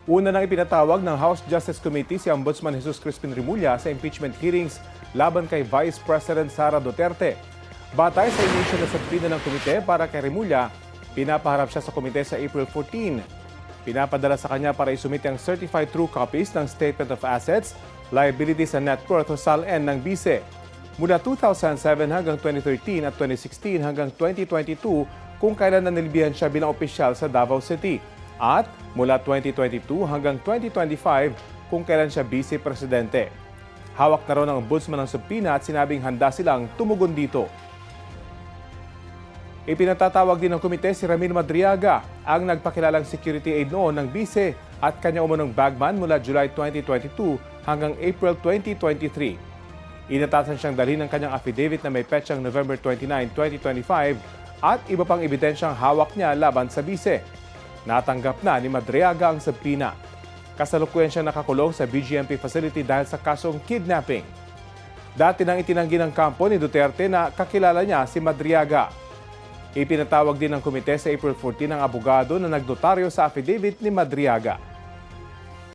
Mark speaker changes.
Speaker 1: Una nang ipinatawag ng House Justice Committee si Ombudsman Jesus Crispin Remulla sa impeachment hearings laban kay Vice President Sara Duterte. Batay sa inisyo na subpoena ng komite para kay Remulla, pinapaharap siya sa komite sa April 14. Pinapadala sa kanya para isumite ang certified true copies ng Statement of Assets, Liabilities and Net Worth o SALN ng BISE. Mula 2007 hanggang 2013 at 2016 hanggang 2022 kung kailan nanilbihan siya bilang opisyal sa Davao City. At mula 2022 hanggang 2025 kung kailan siya Vice Presidente. Hawak na raw ng ombudsman ng subpoena at sinabing handa silang tumugon dito. Ipinatatawag din ng komite si Ramil Madriaga, ang nagpakilalang security aide noon ng BISE at kanya umunong bagman mula July 2022 hanggang April 2023. Inatasan siyang dalhin ng kanyang affidavit na may petsang November 29, 2025 at iba pang ebidensyang hawak niya laban sa BISE. Natanggap na ni Madriaga ang subpoena. Kasalukuyan siyang nakakulong sa BGMP facility dahil sa kasong kidnapping. Dati nang itinanggi ng kampo ni Duterte na kakilala niya si Madriaga. Ipinatawag din ng komite sa April 14 ang abogado na nagnotaryo sa affidavit ni Madriaga.